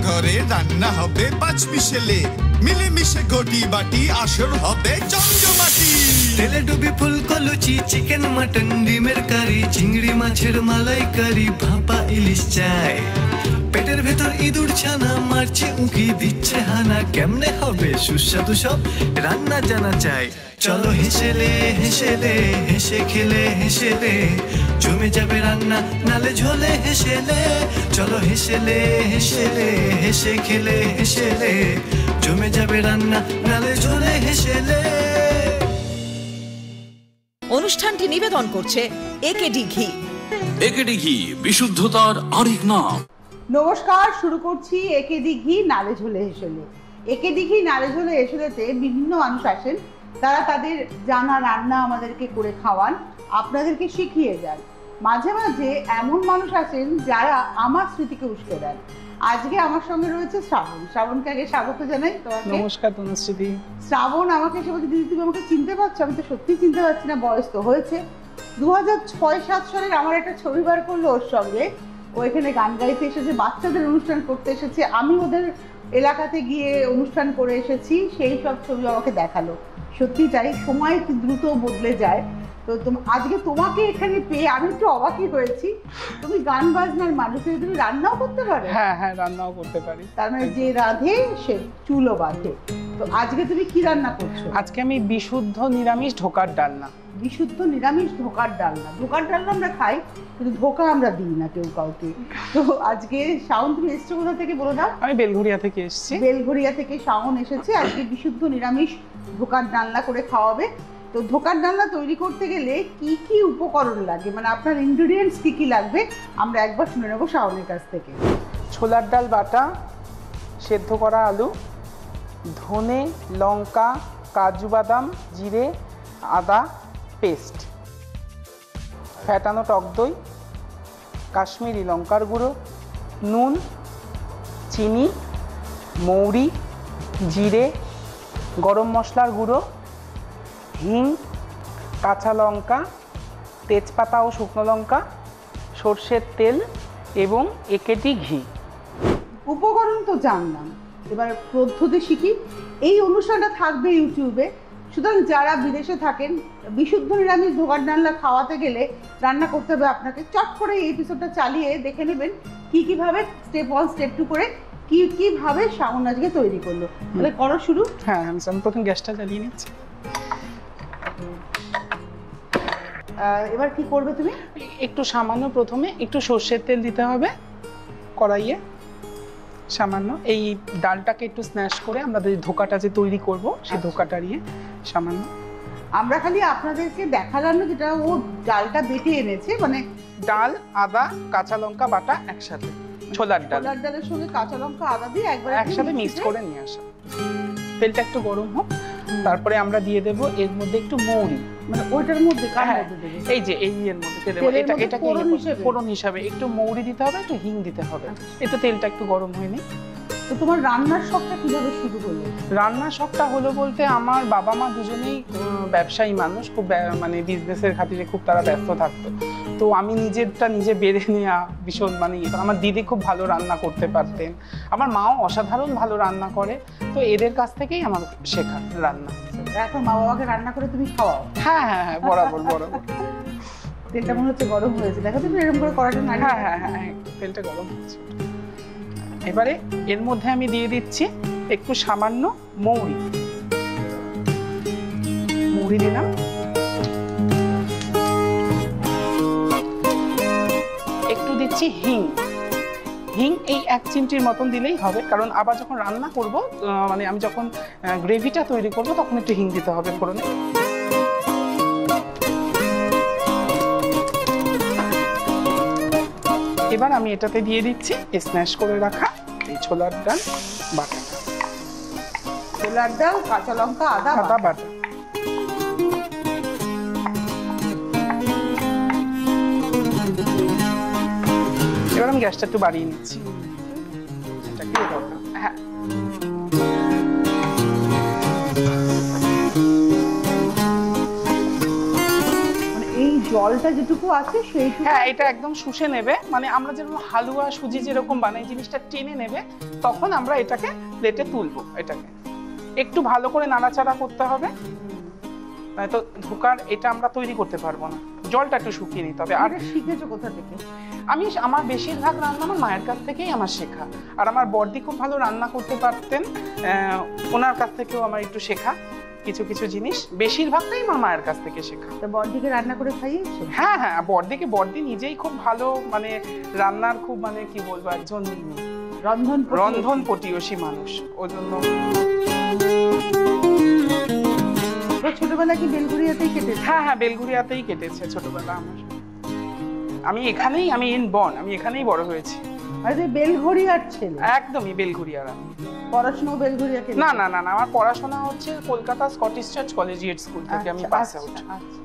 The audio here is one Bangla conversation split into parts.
ঘরে রান্না হবে পাঁচ মিশেলে, মিলেমিশে ঘটি বাটি আসর হবে জমজমাটি। তেলে ডুবি ফুলকো লুচি, চিকেন মাটন ডিমের কারি, চিংড়ি মাছের মালাইকারি, ভাপা ইলিশ চাই। পেটের ভেতর ইঁদুর ছানা মারছে উঁকি দিচ্ছে হানা, কেমনে হবে সুস্বাদু সব রান্না জানা চাই। চলো হেসেলে হেসেলে হেসে খেলে হেসেলে জমে যাবে রান্না নালে ঝোলে হেসেলে। চলো হেসেলে হেসেলে হেসে খেলে হেসেলে জমে যাবে রান্না নালে ঝোলে হেসেলে। অনুষ্ঠানটি নিবেদন করছে একেডি ঘি। একেডি ঘি বিশুদ্ধতার আরেক নাম। নমস্কার, শুরু করছি একেডি ঘি নালে ঝোলে হেসেলে। একেডি ঘি নালে ঝোলে হেসেলেতে বিভিন্ন মানুষ আসেন, তারা তাদের জানা রান্না আমাদেরকে করে খাওয়ান, আপনাদেরকে শিখিয়ে যান। মাঝে মাঝে এমন মানুষ আছেন যারা আমার স্মৃতিকে উস্কে দেন। আজকে আমার সঙ্গে রয়েছে শ্রাবণ। শ্রাবণকে আগে স্বাগত জানাই। নমস্কার তনুশ্রী। শ্রাবণ আমাকে এসে বলছে, দিদি তুমি আমাকে চিনতে পারছো? আমি তো সত্যি চিনতে পারছি না, বয়স তো হয়েছে। 2006-07 সালের আমার একটা ছবি বার করলো ওর সঙ্গে। ও এখানে গান গাইতে এসেছে, বাচ্চাদের অনুষ্ঠান করতে এসেছে, আমি ওদের এলাকাতে গিয়ে অনুষ্ঠান করে এসেছি, সেই সব ছবি আমাকে দেখালো। সত্যি তাই, সময় কি দ্রুত বদলে যায়। তো আজকে তোমাকে এখানে পেয়ে আমি একটু অবাকই হয়েছি। তুমি গান বাজনার মানুষ, তুমি রান্নাও করতে পারো? হ্যাঁ হ্যাঁ, রান্নাও করতে পারি। তার মানে যে রাঁধে সে চুলও বাঁধে। তো আজকে তুমি কি রান্না করছো? আজকে আমি বিশুদ্ধ নিরামিষ ঢোকার ডালনা। বিশুদ্ধ নিরামিষ ঢোকার ডালনা। ঢোকার ডালনা আমরা খাই, কিন্তু ধোকা আমরা দিই না কেউ কাউকে। তো আজকে শাওন, তুমি এসছো কোথা থেকে বলো না? আমি বেলঘরিয়া থেকে এসেছি। বেলঘরিয়া থেকে শাওন এসেছে। আজকে বিশুদ্ধ নিরামিষ ধোকার ডালনা করে খাওয়াবে। তো ধোকার ডালনা তৈরি করতে গেলে কি কি উপকরণ লাগে, মানে আপনার ইনগ্রিডিয়েন্টস কি কি লাগবে, আমরা একবার শুনে নেবো শাওনের কাছ থেকে। ছোলার ডাল বাটা, সেদ্ধ করা আলু, ধনে, লঙ্কা, কাজু বাদাম, জিরে, আদা পেস্ট, ফ্যাটানো টক দই, কাশ্মীরি লঙ্কার গুঁড়ো, নুন, চিনি, মৌরি, জিরে, গরম মশলার গুঁড়ো, হিং, কাঁচা লঙ্কা, তেজপাতা ও শুকনো লঙ্কা, সর্ষের তেল এবং একেডি ঘি। উপকরণ তো জানলাম, এবার পদ্ধতি শিখি। এই অনুষ্ঠানটা থাকবে ইউটিউবে, সুতরাং যারা বিদেশে থাকেন বিশুদ্ধ নিরামিষ ধোকার ডালনা খাওয়াতে গেলে রান্না করতে হবে আপনাকে। চট করে এই এপিসোডটা চালিয়ে দেখে নেবেন কীভাবে স্টেপ 1 স্টেপ 2 করে কীভাবে শাওন আজকে তৈরি করলো। তাহলে করো শুরু। হ্যাঁ, আমি প্রথম গ্যাসটা জ্বালিয়ে নিচ্ছি। এবার কি করবে তুমি? একটু সামান্য প্রথমে একটু সর্ষের তেল দিতে হবে কড়াইয়ে, সামান্য। এই ডালটাকে একটু স্ম্যাশ করে আমরা যে ধোকাটা যে তৈরি করব সেই ধোকাটা নিয়ে সামান্য। আমরা খালি আপনাদেরকে দেখালাম না যেটা ও ডালটা বেটে এনেছে, মানে ডাল, আদা, কাঁচা লঙ্কা বাটা একসাথে, ছোলার ডালের সঙ্গে কাঁচা লঙ্কা আদা দিয়ে একসাথে মিক্স করে নিয়ে আসা। তেলটা একটু গরম হোক, তারপরে আমরা দিয়ে দেব এর মধ্যে একটু মৌরি। মানে ওইটার মধ্যে কার মধ্যে দেব? এই যে এই এর মধ্যে তেল, এটাকে ফোড়ন হিসাবে একটু মৌরি দিতে হবে, একটু হিং দিতে হবে। একটু তেলটা একটু গরম হয়নি। তো তোমার রান্নার শখটা কিভাবে শুরু হলো? রান্নার শখটা হলো বলতে, আমার বাবা মা দুজনেই ব্যবসায়ী মানুষ, খুব মানে বিজনেসের খাতিরে খুব তারা ব্যস্ত থাকতো। তো আমি নিজেরটা নিজে বেড়ে নেওয়া ভীষণ মানে আমার দিদি খুব ভালো রান্না করতে পারতেন, আমার মাও অসাধারণ ভালো রান্না করে। তো এদের কাছ থেকেই আমার শেখা রান্না। এখন মা বাবাকে রান্না করে তুমি খাওয়াও? হ্যাঁ হ্যাঁ হ্যাঁ, বরাবর বরাবর। তেলটা মনে হচ্ছে গরম হয়েছে, দেখো তুমি এরকম করে কড়াইটা না। হ্যাঁ হ্যাঁ হ্যাঁ, তেলটা গরম হচ্ছে। এবারে এর মধ্যে আমি দিয়ে দিচ্ছি একটু সামান্য মৌরি। মৌরি দিলাম, একটু দিচ্ছি হিং। হিং এই 1 চিমটির মতন দিলেই হবে, কারণ আবার যখন রান্না করব, মানে আমি যখন গ্রেভিটা তৈরি করব তখন একটু হিং দিতে হবে ফোড়নে। এবার আমি এটাতে দিয়ে দিচ্ছি স্ম্যাশ করে রাখা এই ছোলার ডাল বাটা। ছোলার ডাল, কাঁচা লঙ্কা, আদা বাটা। এবার আমি গ্যাসটা একটু বাড়িয়ে নিচ্ছি। হ্যাঁ, মানে এই জলটা যেটুকু আছে সেইটুকু? হ্যাঁ, এটা একদম শুষে নেবে, মানে আমরা যেরকম হালুয়া সুজি যেরকম বানাই জিনিসটা টেনে নেবে, তখন আমরা এটাকে প্লেটে তুলবো। এটাকে একটু ভালো করে নাড়াচাড়া করতে হবে, নয়তো ধোকার এটা আমরা তৈরি করতে পারবো না। জলটা একটু শুকিয়ে নিতে হবে। আর শিখেছো কোথা থেকে? আমার বেশিরভাগ রান্না আমার মায়ের কাছ থেকেই আমার শেখা। আর আমার বড়দি খুব ভালো রান্না করতে পারতেন, ওনার কাছ থেকেও আমার একটু শেখা কিছু কিছু জিনিস, বেশিরভাগটাই আমার মায়ের কাছ থেকে শেখা। তো বড়দিকে রান্না করে খাইয়েছো? হ্যাঁ হ্যাঁ, বড়দি নিজেই খুব ভালো, মানে রান্নার খুব, মানে কি বলবো, একজন রন্ধন পটিয়সী মানুষ। ওই জন্য ছোটবেলা কি বেলঘরিয়াতেই কেটেছে? হ্যাঁ হ্যাঁ, বেলঘরিয়াতেই কেটেছে ছোটবেলা আমার। আমি এখানেই বড় হয়েছি। আরে বেলঘরিয়ার ছেলে? একদমই বেলঘরিয়ার। পড়াশোনা বেলঘরিয়াতে? না না না, আমার পড়াশোনা হচ্ছে Kolkata Scottish church collegiate school থেকে আমি পাস আউট।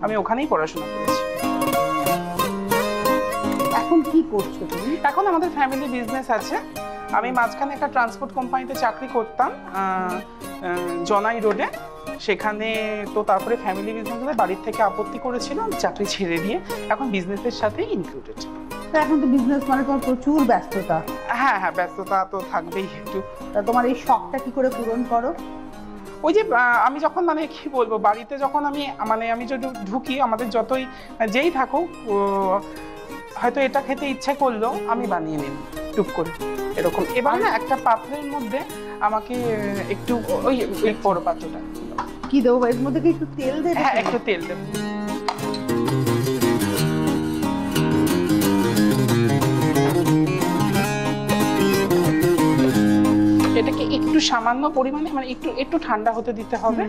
আমি ওখানেই পড়াশোনা করেছি। এখন কি করছো তুমি? এখন আমাদের ফ্যামিলি বিজনেস আছে। আমি মাঝখানে একটা ট্রান্সপোর্ট কোম্পানিতে চাকরি করতাম জনাই রোডে, সেখানে তো তারপরে ফ্যামিলি বিজনেসে বাড়ির থেকে আপত্তি করেছিল, চাকরি ছেড়ে দিয়ে এখন বিজনেসের সাথেই ইনক্লুডেড। এখন তো বিজনেস মানে তোমার প্রচুর ব্যস্ততা। হ্যাঁ হ্যাঁ, ব্যস্ততা তো থাকবেই একটু। তোমার এই শখটা কি করে পূরণ করো? ওই যে আমি যখন, মানে কি বলবো, বাড়িতে যখন আমি যদি ঢুকি, আমাদের যতই যেই থাকুক, হয়তো এটা খেতে ইচ্ছা করলো, আমি বানিয়ে নিই টুক করে এরকম। এবার না একটা পাত্রের মধ্যে আমাকে একটু ওই বড় পাত্রটা কি দেবো, এর মধ্যে কি একটু তেল দেবে? হ্যাঁ, একটু তেল দেবো। এটাকে একটু সামান্য পরিমাণে, মানে একটু ঠান্ডা হতে দিতে হবে।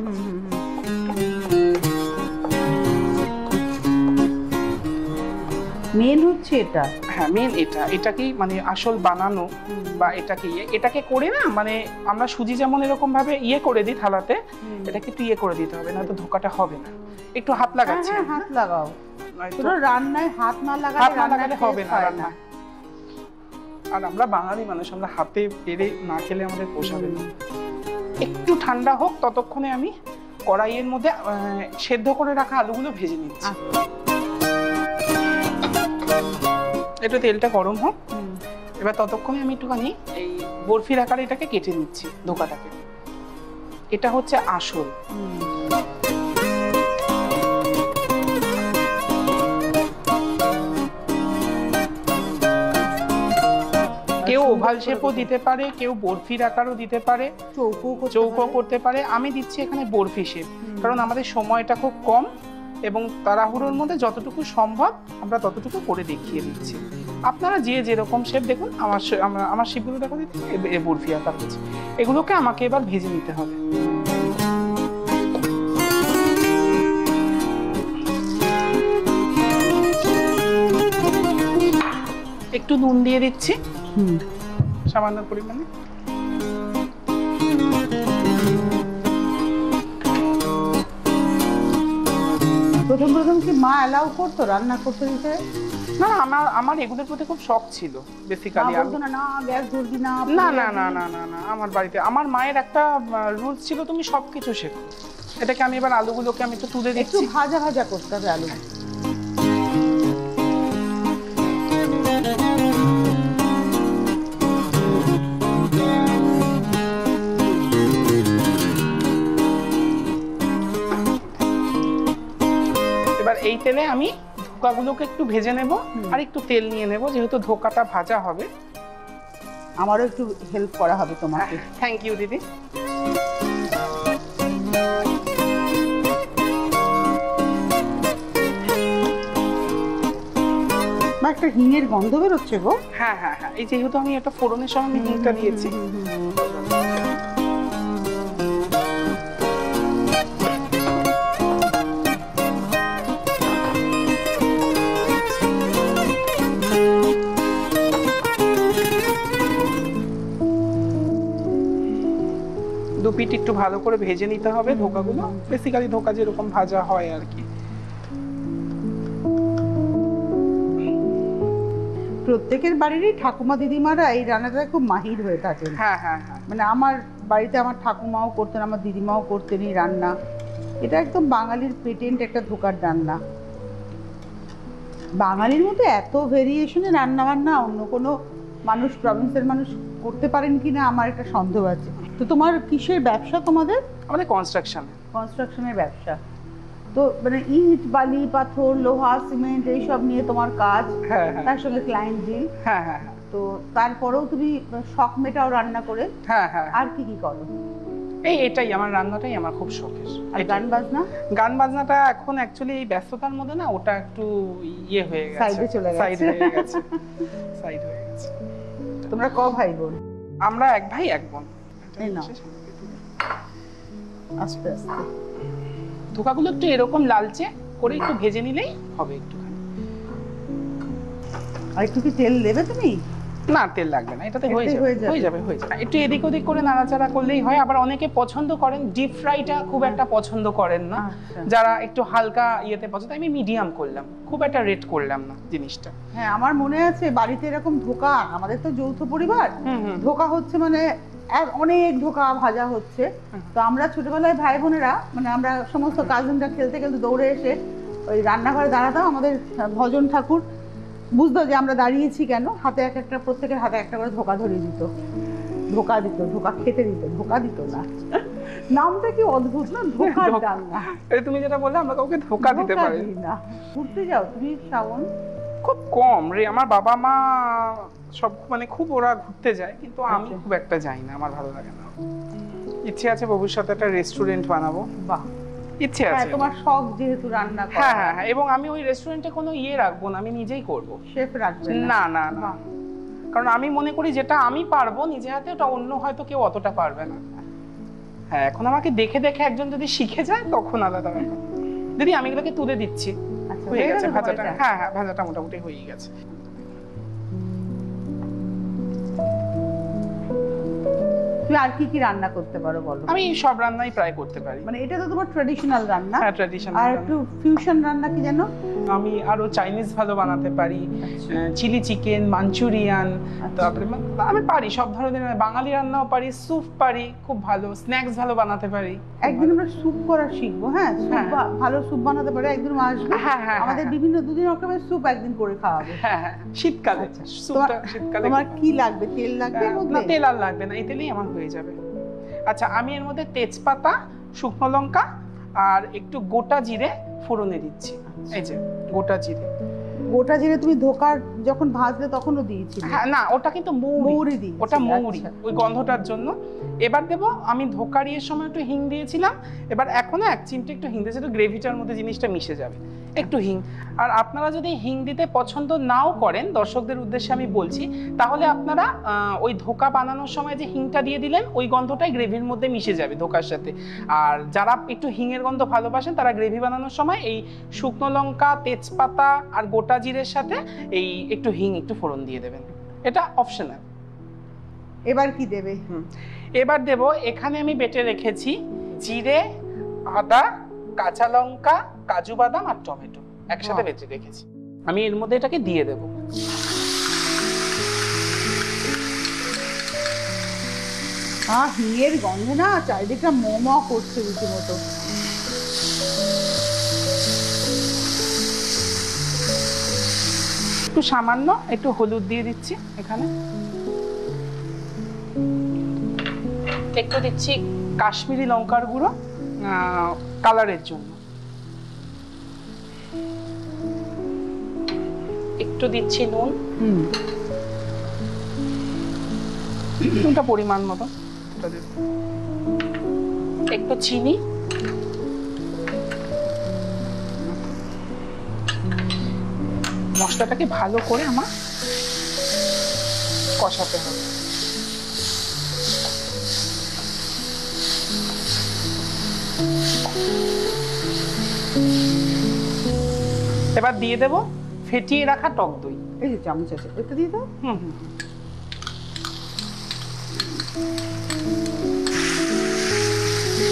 মেন হচ্ছে এটা। হ্যাঁ, মেন এটাকেই মানে আসল বানানো, বা এটাকে করে না, মানে আমরা সুজি যেমন এরকম ভাবে করে দিই থালাতে, এটাকে একটু করে দিতে হবে, না তো ধোকাটা হবে না। একটু হাত লাগাচ্ছি। হ্যাঁ, হাত লাগাও। পুরো রান্নায় হাত না লাগালে হবে না রান্না। আর আমরা বাঙালি মানুষ, আমরা হাতে পেরে না খেলে আমাদের পোষাবে না। একটু ঠান্ডা হোক, ততক্ষণে আমি কড়াইয়ের মধ্যে সেদ্ধ করে রাখা আলুগুলো ভেজে নিচ্ছি। একটু তেলটা গরম হোক, এবার ততক্ষণে আমি একটুখানি এই বরফির আকারে এটাকে কেটে নিচ্ছি ধোকাটাকে। এটা হচ্ছে আসল। কেউ ওভাল শেপও দিতে পারে, কেউ বরফির আকারও দিতে পারে, চৌকো করতে পারে। আমি দিচ্ছি এখানে বরফি শেপ, কারণ আমাদের সময়টা খুব কম এবং তাড়াহুড়োর মধ্যে যতটুকু সম্ভব আমরা ততটুকু করে দেখিয়ে দিচ্ছি। আপনারা যে যেরকম শেপ, দেখুন আমার শেপগুলো দেখো, বরফি আকার হচ্ছে। এগুলোকে আমাকে এবার ভেজে নিতে হবে। একটু নুন দিয়ে দিচ্ছি সামান্য পরিমাণে। প্রথম কি মা অ্যালাউ করতো রান্না করতে দিতে? না, আমার এগুলোর প্রতি খুব শখ ছিল বেসিক্যালি। না গ্যাস ধরবি না, না না না না না না, আমার বাড়িতে আমার মায়ের একটা রুলস ছিল, তুমি সবকিছু শেখো। এটাকে আমি এবার আলুগুলোকে আমি একটু তুলে দিচ্ছি। একটু ভাজা ভাজা করতে হবে আলু। এবার এই তেলে আমি ধোকাগুলোকে একটু ভেজে নেব, আর একটু তেল নিয়ে নেব, যেহেতু ধোকাটা ভাজা হবে। আমারও একটু হেল্প করা হবে তোমাকে। থ্যাংক ইউ দিদি। একটা হিঙের গন্ধ বেরোচ্ছে গো। হ্যাঁ হ্যাঁ হ্যাঁ, এই যেহেতু আমি একটা ফোড়নের সময় আমি হিংটা দিয়েছি। দু পিঠ একটু ভালো করে ভেজে নিতে হবে ধোকাগুলো, বেসিক্যালি ধোকা যেরকম ভাজা হয় আর কি। প্রত্যেকের বাড়িরই ঠাকুমা দিদিমারা এই রান্নাটা খুব মাহির হয়ে থাকেন। হ্যাঁ হ্যাঁ হ্যাঁ, মানে আমার বাড়িতে আমার ঠাকুমাও করতেন, আমার দিদিমাও করতেন এই রান্না। এটা একদম বাঙালির পেটেন্ট একটা ধোকার রান্না। বাঙালির মধ্যে এত ভেরিয়েশনে রান্না বান্না অন্য কোনো মানুষ, প্রভিন্সের মানুষ করতে পারেন কিনা আমার একটা সন্দেহ আছে। তো তোমার কিসের ব্যবসা? তোমাদের আমাদের কনস্ট্রাকশনের ব্যবসা। তো মানে ইট, বালি, পাথর, লোহা, সিমেন্ট এইসব নিয়ে তোমার কাজ, হ্যাঁ তার সঙ্গে ক্লায়েন্ট ডিল। হ্যাঁ হ্যাঁ। তো তারপরেও তুমি শখ মেটাও রান্না করে। হ্যাঁ হ্যাঁ। আর কি কি করো? এটাই আমার রান্নাটাই আমার খুব শখের। আর গান বাজনা? গান বাজনাটা এখন অ্যাকচুয়ালি এই ব্যস্ততার মধ্যে না ওটা একটু ইয়ে হয়ে গেছে, সাইডে চলে গেছে। সাইড হয়ে গেছে। তোমরা ক ভাই বোন? আমরা এক ভাই এক বোন। এই নাও আস্তে আস্তে ধোকাগুলো একটু এরকম লালচে করে একটু ভেজে নিলেই হবে একটুখানি। আর একটু কি তেল দেবে তুমি? না, তেল লাগবে না, এটাতে হয়ে যাবে। একটু এদিক ওদিক করে নাড়াচাড়া করলেই হয়। আবার অনেকে পছন্দ করেন ডিপ ফ্রাইটা, খুব একটা পছন্দ করেন না। যারা একটু হালকা ইয়েতে পছন্দ, আমি মিডিয়াম করলাম, খুব একটা রেট করলাম না জিনিসটা। হ্যাঁ, আমার মনে আছে বাড়িতে এরকম ধোকা, আমাদের তো যৌথ পরিবার, ধোকা হচ্ছে মানে অনেক ধোকা ভাজা হচ্ছে। তো আমরা ছোটবেলায় ভাই বোনেরা মানে আমরা সমস্ত কাজিনরা খেলতে খেলতে দৌড়ে এসে ওই রান্নাঘরে দাঁড়াতাম। আমাদের ভজন ঠাকুর বুঝতো যে আমরা দাঁড়িয়েছি কেন, হাতে এক একটা, প্রত্যেকের হাতে একটা করে ধোকা ধরিয়ে দিত, ধোকা দিত, ধোকা খেতে দিত, ধোকা দিত না। নামটা কি অদ্ভুত না, ধোকার ডালনা। তুমি যেটা বললে আমরা কাউকে ধোকা দিতে পারি না। ঘুরতে যাও তুমি শ্রাবণ? খুব কম রে, আমার বাবা মা সব মানে খুব ওরা ঘুরতে যায়, কিন্তু আমি খুব একটা যাই না, আমার ভালো লাগে না। ইচ্ছে আছে ভবিষ্যতে একটা রেস্টুরেন্ট বানাবো। বাহ, ইচ্ছে আছে। তোমার শখ যেহেতু রান্না করা। হ্যাঁ হ্যাঁ, এবং আমি ওই রেস্টুরেন্টে কোনো ইয়ে রাখবো না, আমি নিজেই করব। শেফ রাখবে না? না না, কারণ আমি মনে করি যেটা আমি পারবো নিজে হাতে, ওটা অন্য হয়তো কেউ অতটা পারবে না। হ্যাঁ, এখন আমাকে দেখে দেখে একজন যদি শিখে যায় তখন আলাদা ব্যাপার। দিদি আমি এগুলোকে তুলে দিচ্ছি। হয়ে গেছে ভাজাটা? হ্যাঁ হ্যাঁ, ভাজাটা মোটামুটি হয়ে গেছে। তুমি আর কি কি রান্না করতে পারো বলো? আমি সব রান্নাই প্রায় করতে পারি। মানে এটা তো তোমার ট্র্যাডিশনাল রান্না। হ্যাঁ, ট্র্যাডিশনাল। আর একটু ফিউশন রান্না কি জানো? আমি আরো চাইনিজ ভালো বানাতে পারি, চিলি চিকেন, মাঞ্চুরিয়ান, তারপরে আমি পারি সব ধরনের। বাঙালি রান্নাও পারি, স্যুপ পারি খুব ভালো, স্ন্যাক্স ভালো বানাতে পারি। একদিন আমরা স্যুপ করা শিখবো। হ্যাঁ, ভালো স্যুপ বানাতে পারে, একদিন আসবে। আমাদের বিভিন্ন দুদিন রকমের স্যুপ একদিন করে খাওয়াবে। হ্যাঁ হ্যাঁ, শীতকালে। স্যুপটা শীতকালে। তোমার কি লাগবে? তেল লাগবে? না, তেল আর লাগবে না, এই তেলেই আমার হয়ে যাবে। আচ্ছা, আমি এর মধ্যে তেজপাতা, শুকনো লঙ্কা আর একটু গোটা জিরে ফোড়নে দিচ্ছি। এই যে গোটা জিরে। গোটা জিরে তুমি ধোকার যখন ভাজলে তখনও দিয়েছিলে? হ্যাঁ, না ওটা কিন্তু মৌরি দিই, ওটা মৌরি, ওই গন্ধটার জন্য। এবার দেবো, আমি ধোকারির সময় একটু হিং দিয়েছিলাম, এবার এখনো এক চিমটে একটু হিং দিয়েছি, একটু গ্রেভিটার মধ্যে জিনিসটা মিশে যাবে, একটু হিং। আর আপনারা যদি হিং দিতে পছন্দ নাও করেন, দর্শকদের উদ্দেশ্যে আমি বলছি, তাহলে আপনারা ওই ধোকা বানানোর সময় যে হিংটা দিয়ে দিলেন, ওই গন্ধটাই গ্রেভির মধ্যে মিশে যাবে ধোকার সাথে। আর যারা একটু হিঙের গন্ধ ভালোবাসেন, তারা গ্রেভি বানানোর সময় এই শুকনো লঙ্কা, তেজপাতা আর গোটা জিরের সাথে এই একটু হিং, একটু ফোড়ন দিয়ে দেবেন, এটা অপশনাল। এবার কি দেবে? এবার দেব, এখানে আমি বেটে রেখেছি জিরে, আদা, কাঁচা লঙ্কা, কাজু বাদাম আর টমেটো একসাথে বেটে রেখেছি। আমি এর মধ্যে এটাকে দিয়ে দেব। হিঙের গন্ধে না চারিদিকটা ম করছে রীতিমতো। একটু সামান্য একটু হলুদ দিয়ে দিচ্ছি এখানে, একটু দিচ্ছি কাশ্মীরি লঙ্কার গুঁড়ো কালারের জন্য, একটু দিচ্ছি নুন, নুনটা পরিমাণ মতো, একটু চিনি, মশলাটাকে ভালো করে আমার কষাতে হবে। এবার দিয়ে দেব ফেটিয়ে রাখা টক দই। এই যে চামচ আছে, এটা দিয়ে দাও।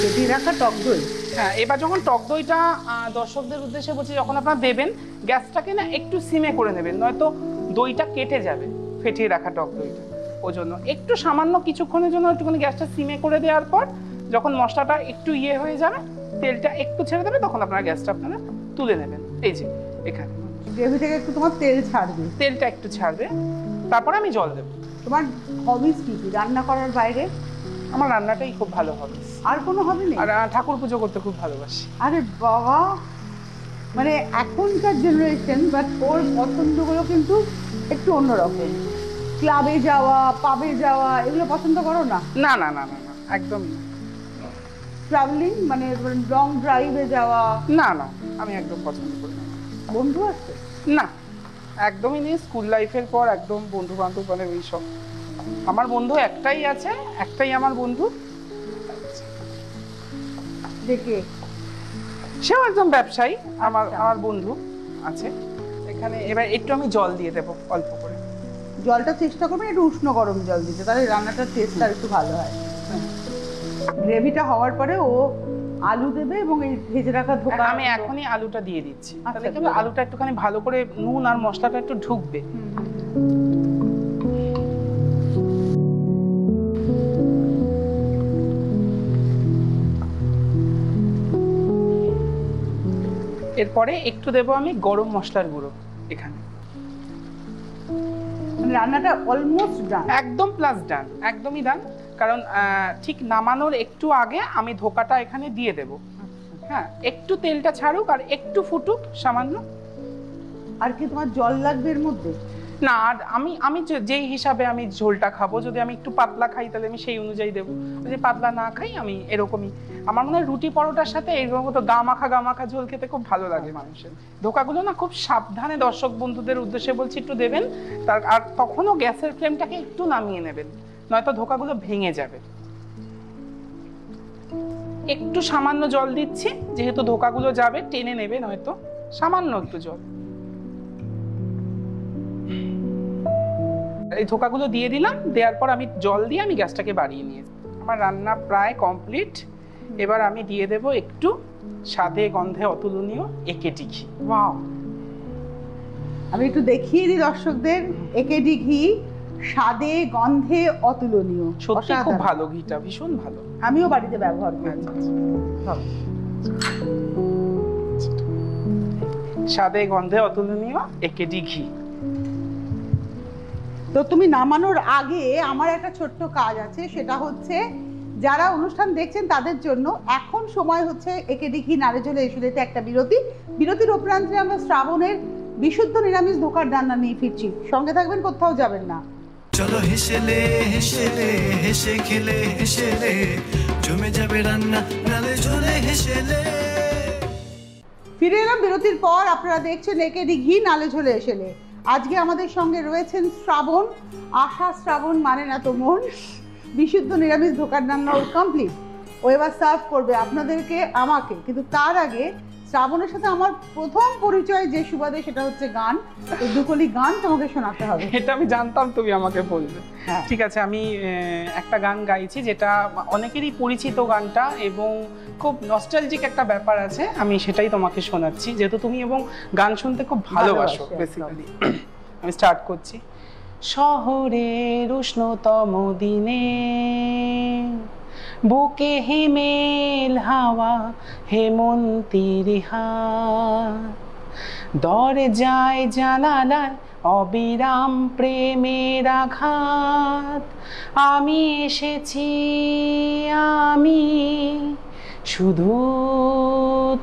ফেটিয়ে রাখা টক দই। হ্যাঁ, এবার যখন টক দইটা দর্শকদের উদ্দেশ্যে বলছি, যখন আপনারা দেবেন, গ্যাসটাকে না একটু সিমে করে নেবেন, নয়তো দইটা কেটে যাবে, ফেটিয়ে রাখা টক দইটা। ওই জন্য একটু সামান্য কিছুক্ষণের জন্য একটুখানি গ্যাসটা সিমে করে দেওয়ার পর, যখন মশলাটা একটু ইয়ে হয়ে যাবে, তেলটা একটু ছেড়ে দেবে, তখন আপনারা গ্যাসটা আপনারা তুলে নেবেন। এই যে এখানে গ্রেভি থেকে একটু তোমার তেল ছাড়বে, তেলটা একটু ছাড়বে, তারপর আমি জল দেবো। তোমার হবিস কি কি রান্না করার বাইরে? আমার রান্নাটাই খুব ভালো হবে, আর কোনো হবি নেই? আর ঠাকুর পুজো করতে খুব ভালোবাসি। আরে বাবা, মানে এখনকার জেনারেশন বাট ওর পছন্দগুলো কিন্তু একটু অন্যরকম। ক্লাবে যাওয়া, পাবে যাওয়া, এগুলো পছন্দ করো না? না না না না না, একদম না। ট্রাভেলিং মানে লং ড্রাইভে যাওয়া? না না, আমি একদম পছন্দ করি না। বন্ধু আছে? না, একদমই নেই। স্কুল লাইফের পর একদম বন্ধু বান্ধব মানে ওইসব, আমার বন্ধু একটাই আছে, একটাই আমার বন্ধু, দেখে সেও একদম ব্যবসায়ী। আমার বন্ধু আছে এখানে। এবার একটু আমি জল দিয়ে দেবো অল্প করে। জলটা চেষ্টা করবেন একটু উষ্ণ গরম জল দিতে, তাহলে রান্নাটার টেস্টটা একটু ভালো হয়। গ্রেভিটা হওয়ার পরে ও আলু দেবে এবং এই ভেজে রাখা ধোকা। আমি এখনই আলুটা দিয়ে দিচ্ছি, আচ্ছা, তাহলে কিন্তু আলুটা একটুখানি ভালো করে নুন আর মশলাটা একটু ঢুকবে। এরপরে একটু দেবো আমি গরম মশলার গুঁড়ো এখানে। রান্নাটা অলমোস্ট ডান, একদম প্লাস ডান, একদমই ডান। কারণ ঠিক নামানোর একটু আগে আমি ধোকাটা এখানে দিয়ে দেব। হ্যাঁ, একটু তেলটা ছাড়ুক আর একটু ফুটুক সামান্য। আর কি তোমার জল লাগবে এর মধ্যে? না, আর আমি যেই হিসাবে আমি ঝোলটা খাবো, যদি আমি একটু পাতলা খাই তাহলে আমি সেই অনুযায়ী দেবো, যদি পাতলা না খাই আমি এরকমই। আমার মনে হয় রুটি পরোটার সাথে এরকম তো গা মাখা ঝোল খেতে খুব ভালো লাগে মানুষের। ধোকাগুলো না খুব সাবধানে, দর্শক বন্ধুদের উদ্দেশ্যে বলছি, একটু দেবেন। আর তখনও গ্যাসের ফ্লেমটাকে একটু নামিয়ে নেবেন, নয়তো ধোকাগুলো ভেঙে যাবে। একটু সামান্য জল দিচ্ছি, যেহেতু ধোকাগুলো যাবে, টেনে নেবে নয়তো। সামান্য একটু জল, এই ধোকাগুলো দিয়ে দিলাম। দেওয়ার পর আমি জল দিয়ে আমি গ্যাসটাকে বাড়িয়ে নিয়েছি। আমার রান্না প্রায় কমপ্লিট। এবার আমি দিয়ে দেব একটু স্বাদে গন্ধে অতুলনীয় একেডি ঘি। ওয়াও, আমি একটু দেখিয়ে দিই দর্শকদের। একেডি ঘি স্বাদে গন্ধে অতুলনীয়, সত্যি খুব ভালো ঘিটা, ভীষণ ভালো। আমিও বাড়িতে ব্যবহার করি। স্বাদে গন্ধে অতুলনীয় একেডি ঘি। তো তুমি নামানোর আগে আমার একটা ছোট্ট কাজ আছে, সেটা হচ্ছে যারা অনুষ্ঠান দেখছেন তাদের জন্য এখন সময় হচ্ছে একেডি ঘি নাড়েঝোলে এসুলেতে একটা বিরতির উপরান্তে আমরা শ্রাবণের বিশুদ্ধ নিরামিষ ধোকার রান্না নিয়ে ফিরছি। সঙ্গে থাকবেন, কোথাও যাবেন না। চলো হেসেলে হেসেলে হেসে খেলে হেসেলে জমে যাবে রান্না নালে ঝোলে হেসেলে। ফিরে এলাম বিরতির পর। আপনারা দেখছেন একেডি ঘি নালে ঝোলে এসেলে। আজকে আমাদের সঙ্গে রয়েছেন শ্রাবণ। আশা শ্রাবণ মানে না তো মন। বিশুদ্ধ নিরামিষ ধোকার রান্না ওর কমপ্লিট। ও এবার সার্ভ করবে আপনাদেরকে, আমাকে। কিন্তু তার আগে শ্রাবণের সাথে আমার প্রথম পরিচয় যে সুবাদে, সেটা হচ্ছে গান। তো দুকলি গান তোমাকে শোনাতে হবে। এটা আমি জানতাম তুমি আমাকে বলবে। ঠিক আছে, আমি একটা গান গাইছি যেটা অনেকেরই পরিচিত গানটা, এবং খুব নস্টালজিক একটা ব্যাপার আছে। আমি সেটাই তোমাকে শোনাচ্ছি, যেহেতু তুমি এবং গান শুনতে খুব ভালোবাসো বেসিক্যালি। আমি স্টার্ট করছি। শহরের উষ্ণতম দিনে বুকে হিমেল হাওয়া হেমন্তীর হাত, দরজায় জানালায় অবিরাম প্রেমের আঘাত। আমি এসেছি, আমি শুধু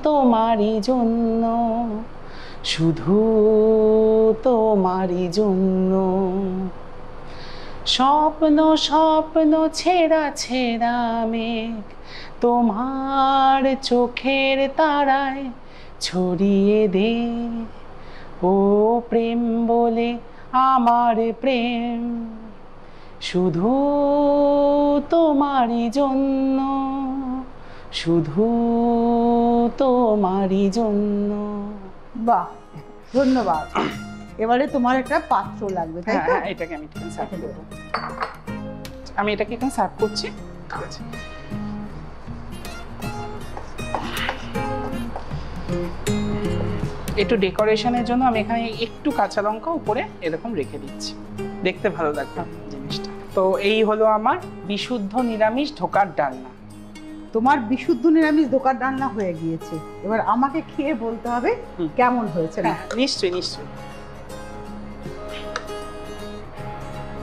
তোমারই জন্য, শুধু তোমারই জন্য। স্বপ্ন স্বপ্ন ছেঁড়া ছেঁড়া মেঘ তোমার চোখের তারায় ছড়িয়ে দে। ও প্রেম বলে আমার প্রেম, শুধু তোমারই জন্য, শুধু তোমারই জন্য। বাহ, ধন্যবাদ। এবারে তোমার একটা পাত্র লাগবে, তাই তো? এটাকে আমি এখানে সার্ভ করব। আমি এটাকে এখানে সার্ভ করছি। ঠিক আছে, একটু ডেকোরেশনের জন্য আমি এখানে একটু কাঁচা লঙ্কা উপরে এরকম রেখে দিচ্ছি, দেখতে ভালো লাগবে জিনিসটা। তো এই হলো আমার বিশুদ্ধ নিরামিষ ধোকার ডালনা। তো তোমার বিশুদ্ধ নিরামিষ দোকান রান্না হয়ে গিয়েছে, এবার আমাকে খেয়ে বলতে হবে কেমন হয়েছে। না নিশ্চয়ই নিশ্চয়ই।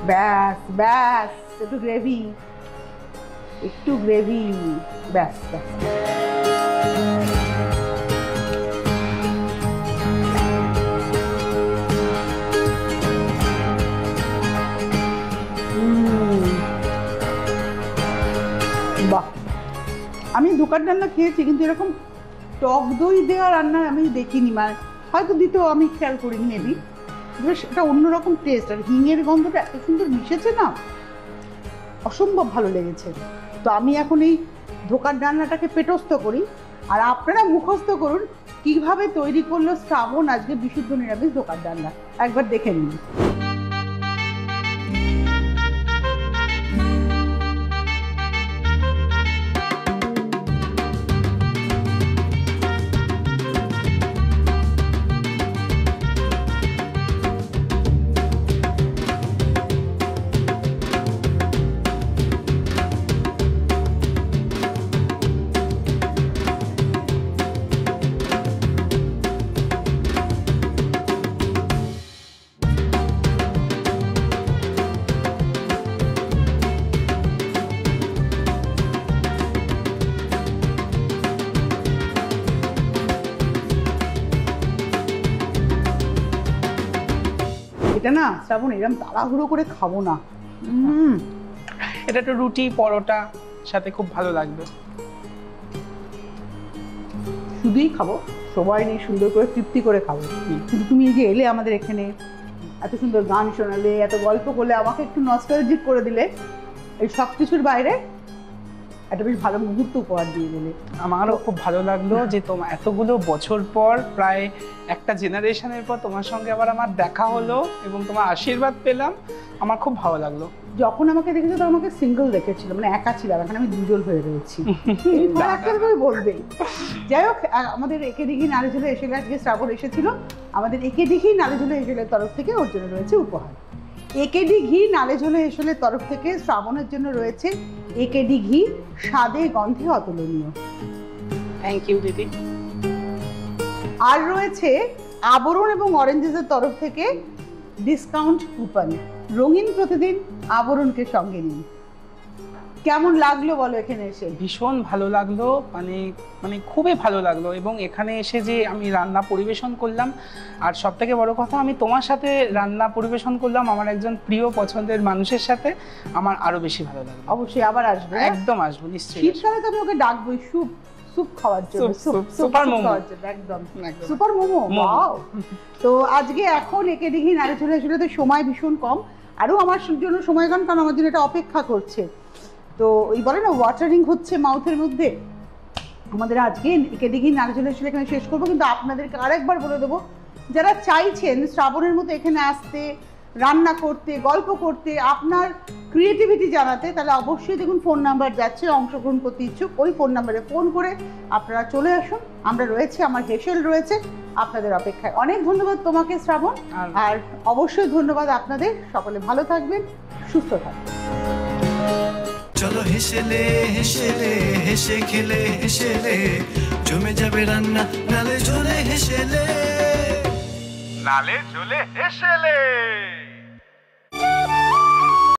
ব্যাস ব্যাস, একটু গ্রেভি, একটু গ্রেভি, ব্যাস ব্যাস। বাহ, আমি দোকান রান্না খেয়েছি কিন্তু এরকম টক দই দেওয়া রান্না আমি দেখিনি, মানে হয়তো দিতেও আমি খেয়াল করিনি মেবি, বেশ একটা অন্যরকম টেস্ট। আর হিঙের গন্ধটা এত সুন্দর মিশেছে না, অসম্ভব ভালো লেগেছে। তো আমি এখন এই দোকান রান্নাটাকে পেটস্থ করি, আর আপনারা মুখস্থ করুন কিভাবে তৈরি করলো শ্রাবণ আজকে বিশুদ্ধ নিরামিষ দোকান রান্না, একবার দেখে নিন। এটা না শ্রাবণ, এরকম তাড়াহুড়ো করে খাবো না। এটা একটু রুটি পরোটা সাথে খুব ভালো লাগবে। শুধুই খাবো, সবাই নিয়ে সুন্দর করে তৃপ্তি করে খাবো। কিন্তু তুমি এই যে এলে আমাদের এখানে, এত সুন্দর গান শোনালে, এত গল্প করলে, আমাকে একটু নস্টালজিক করে দিলে, এই সব কিছুর বাইরে একটা বেশ ভালো মুহূর্ত উপহার দিয়ে দিলে। আমারও খুব ভালো লাগলো যে তোমার এতগুলো বছর পর, প্রায় একটা জেনারেশনের পর তোমার সঙ্গে আবার আমার দেখা হলো এবং তোমার আশীর্বাদ পেলাম, আমার খুব ভালো লাগলো। যখন আমাকে দেখেছো তখন আমাকে সিঙ্গেল দেখেছিল, মানে একা ছিলাম, এখন আমি দুজন হয়ে রয়েছি, বলবেই। যাই হোক, আমাদের একে দিঘি নারীঝোলে এসে আজকে শ্রাবণ এসেছিল, আমাদের একে দিঘি নারীঝোলে এসেলের তরফ থেকে ওর জন্য রয়েছে উপহার। একেডি ঘি নালেঝোলে এসলের তরফ থেকে শ্রাবণের জন্য রয়েছে একেডি ঘি, স্বাদে গন্ধে অতুলনীয়। থ্যাংক ইউ দিদি। আর রয়েছে আবরণ এবং অরেঞ্জেসের তরফ থেকে ডিসকাউন্ট কুপন। রঙিন প্রতিদিন, আবরণকে সঙ্গে নিন। কেমন লাগলো বলো এখানে এসে? ভীষণ ভালো লাগলো, মানে খুবই ভালো লাগলো। এবং এখানে এসে যে আমি রান্না পরিবেশন করলাম, আর সব থেকে বড় কথা আমি তোমার সাথে রান্না পরিবেশন করলাম, আমার একজন প্রিয় পছন্দের মানুষের সাথে, আমার আরো বেশি ভালো লাগলো। অবশ্যই আবার আসবো, একদম আসবো নিশ্চয়ই। শীতকালে তো আমি ওকে ডাকবোই স্যুপ খাওয়ার জন্য, সুপার মোমো, একদম সুপার মোমো। ওয়াও! তো আজকে এখন একে দিঘি নারীঝোলে আসলে তো সময় ভীষণ কম, আরও আমার জন্য সময় কম, কারণ আমার জন্য এটা অপেক্ষা করছে। তো ওই বলে না, ওয়াটারিং হচ্ছে মাউথের মধ্যে। আমাদের আজকে একে দিঘি নারীঝোলে আসলে এখানে শেষ করবো, কিন্তু আপনাদেরকে আরেকবার বলে দেবো, যারা চাইছেন শ্রাবণের মতো এখানে আসতে, রান্না করতে, গল্প করতে, আপনার ক্রিয়েটিভিটি জানাতে, তাহলে অবশ্যই দেখুন ফোন নাম্বার যাচ্ছে, অংশগ্রহণ করতে ইচ্ছুক ওই ফোন নাম্বারে ফোন করে আপনারা চলে আসুন। আমরা রয়েছে, আমার হেসেল রয়েছে আপনাদের অপেক্ষায়। অনেক ধন্যবাদ তোমাকে শ্রাবণ, আর অবশ্যই ধন্যবাদ আপনাদের। সকলে ভালো থাকবেন, সুস্থ থাকবেন। চলো হেসেলে হেসেলে হেসে খেলে হেসেলে জমে যাবে রান্না নালে ঝোলে হেসেলে, নালে ঝোলে হেসেলে।